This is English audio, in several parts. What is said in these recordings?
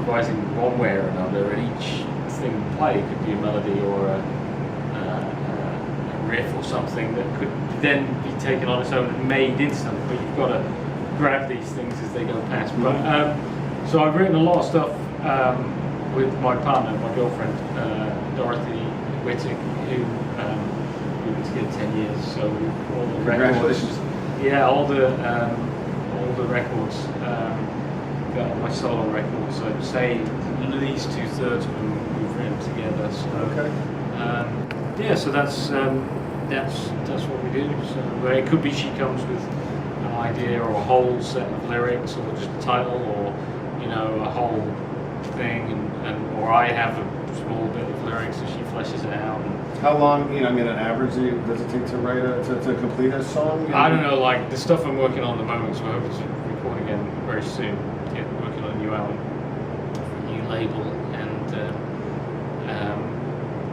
improvising one way or another, and each thing we play could be a melody or a riff or something that could then be taken on its own and made into something. But you've got to grab these things as they go past. But so I've written a lot of stuff with my partner, my girlfriend, Dorothy Whittick, who we've been together 10 years. So all the records, all the records, my solo records. I'd say at least 2/3 of them we've written together. So so that's what we do. So it could be she comes with an idea or a whole set of lyrics, or just a title, or a whole thing, or I have a small bit of lyrics and she fleshes it out. How long, an average does it take to write to complete a song? I don't know, like the stuff I'm working on at the moment, so I hope to record again very soon. Working on a new album, a new label, and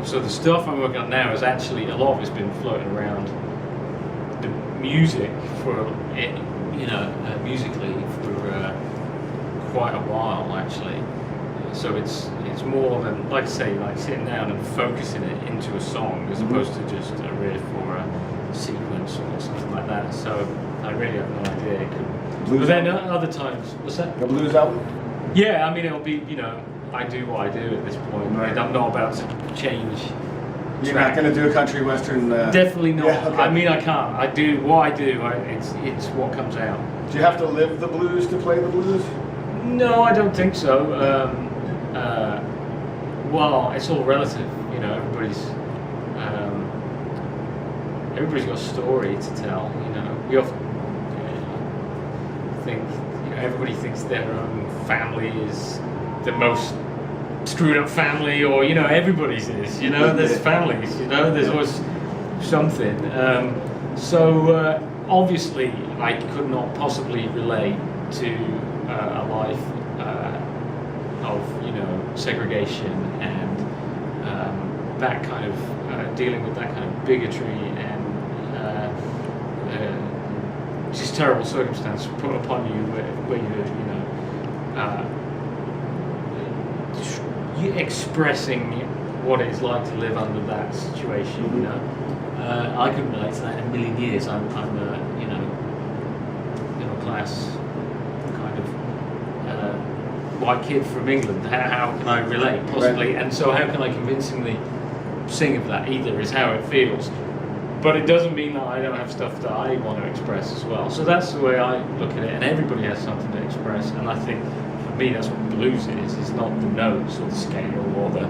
so the stuff I'm working on now is actually, a lot of it's been floating around the music for it, musically for quite a while actually. So it's more than, like I say, like sitting down and focusing it into a song as opposed to just a riff or a sequence or something like that. So I really have no idea. It could, but then other times, what's that? A blues album? Yeah, I mean it'll be, I do what I do at this point. Right. I'm not about to change. You're not going to do a country western? Definitely not. Yeah, okay. I mean, I can't. I do what I do. It's what comes out. Do you have to live the blues to play the blues? No, I don't think so. Well, it's all relative. Everybody's got a story to tell. We often think, everybody thinks their own family is the most screwed up family, or everybody's is. There's families. There's always something. So obviously, I could not possibly relate to a life of segregation and that kind of dealing with that kind of bigotry and just terrible circumstance put upon you where you're expressing what it's like to live under that situation. I couldn't relate to that in a million years. I'm a middle class kind of white kid from England. How can I relate possibly? Right. And so how can I convincingly sing of that? Either is how it feels, but it doesn't mean that I don't have stuff that I want to express as well. So that's the way I look at it, and everybody has something to express, and I think for me that's what blues is. It's not the notes or the scale or the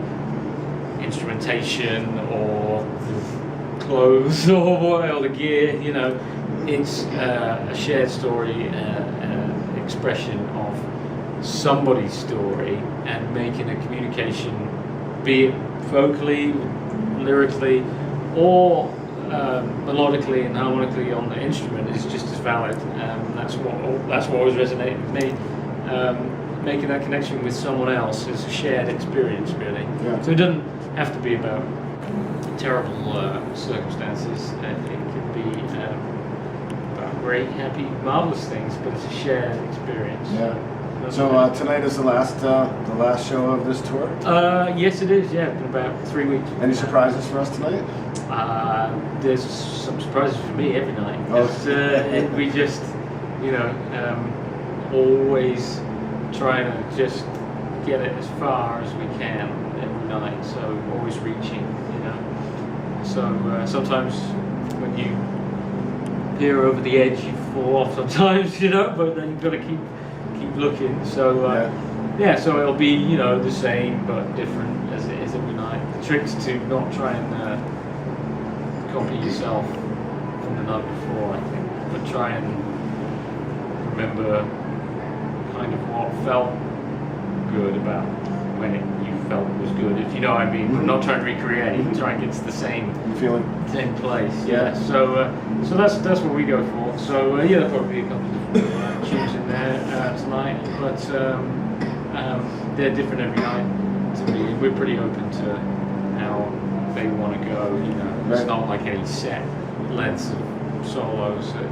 instrumentation or the clothes or the gear. It's a shared story, an expression of somebody's story, and making a communication, be it vocally, lyrically, or melodically and harmonically on the instrument, is just as valid. That's what always resonated with me. Making that connection with someone else is a shared experience, really. Yeah. So it doesn't have to be about terrible circumstances. It could be about great, happy, marvelous things, but it's a shared experience. Yeah. So tonight is the last show of this tour? Yes, it is. Yeah, been about 3 weeks. Any surprises for us tonight? There's some surprises for me every night. We just, always trying to just get it as far as we can every night. So always reaching, So sometimes when you peer over the edge, you fall off sometimes, but then you've got to keep looking. So so it'll be the same but different as it is every night. The trick's to not try and copy yourself from the night before, I think, but try and remember kind of what felt good about when you felt it was good, if you know what I mean. But not trying to recreate, try and get to the same feeling, same place. Yeah. So that's what we go for. So there'll probably be a couple of different tunes in there tonight, but they're different every night. To me, we're pretty open to how they want to go. It's not like any set lengths of solos that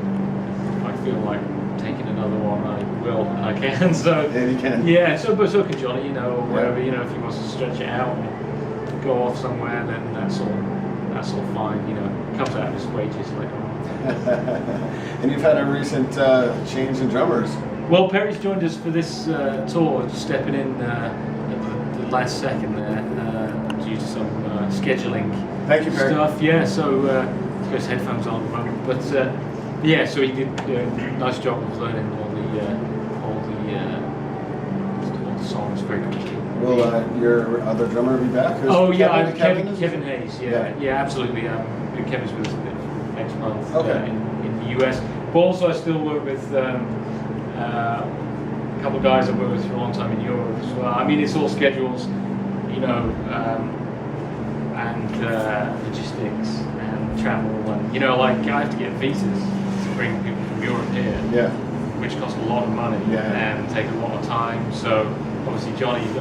I feel like taking another one, I will, and I can. So Yeah, you can. yeah. So but so can Johnny, you know, or whatever. You know, if he wants to stretch it out and go off somewhere, then that's all fine. You know, comes out of his wages later on. And you've had a recent change in drummers. Well, Perry's joined us for this tour, stepping in at the last second there due to some scheduling Thank you, Perry. stuff. Yeah, so he's got his headphones on at the moment, but yeah, so he did a nice job of learning all the songs very quickly. Will your other drummer be back? Oh yeah, Kevin, is it? Kevin Hayes. Yeah, absolutely. Kevin's with us next month in the US. But also, I still work with a couple of guys I've worked with for a long time in Europe as well. I mean, it's all schedules, you know, and logistics and travel, and you know, like I have to get visas to bring people from Europe here. Yeah. Which cost a lot of money and take a lot of time. So obviously Johnny's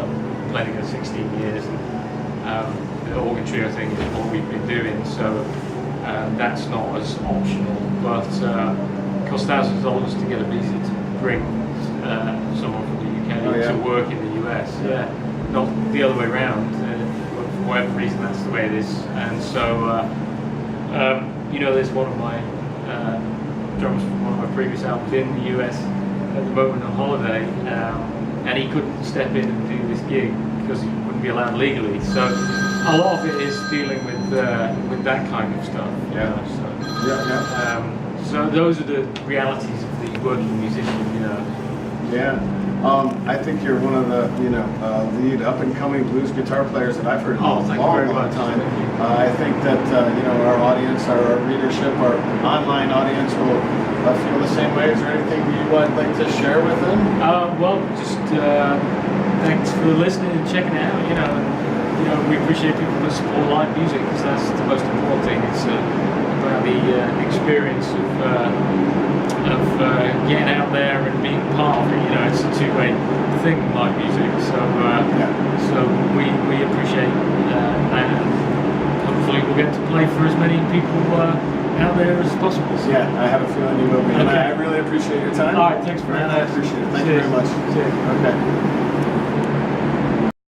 played it for 16 years, and the organ trio thing is what we've been doing. So that's not as optional, but it costs thousands of dollars to get a visa to bring someone from the UK to work in the US. Yeah, not the other way around. But for whatever reason, that's the way it is. And so you know, there's one of my drums from one of my previous albums in the US at the moment on holiday, and he couldn't step in and do this gig because he wouldn't be allowed legally. So a lot of it is dealing with that kind of stuff. So those are the realities of the working musician, you know. Yeah. I think you're one of the lead up and coming blues guitar players that I've heard in a long time. I think that our audience, our readership, our online audience will feel the same way. Is there anything you would like to share with them? Well, just thanks for listening and checking it out. You know, we appreciate people that support live music because that's the most important thing. It's about the experience of getting out there and being part of it. You know, it's a two-way thing, live music. So we appreciate that, and hopefully we'll get to play for as many people out there as possible. So. Yeah, I have a feeling you will be. Okay. I really appreciate your time. All right, thanks very much. I appreciate it. Thank you very much. Cheers. Okay.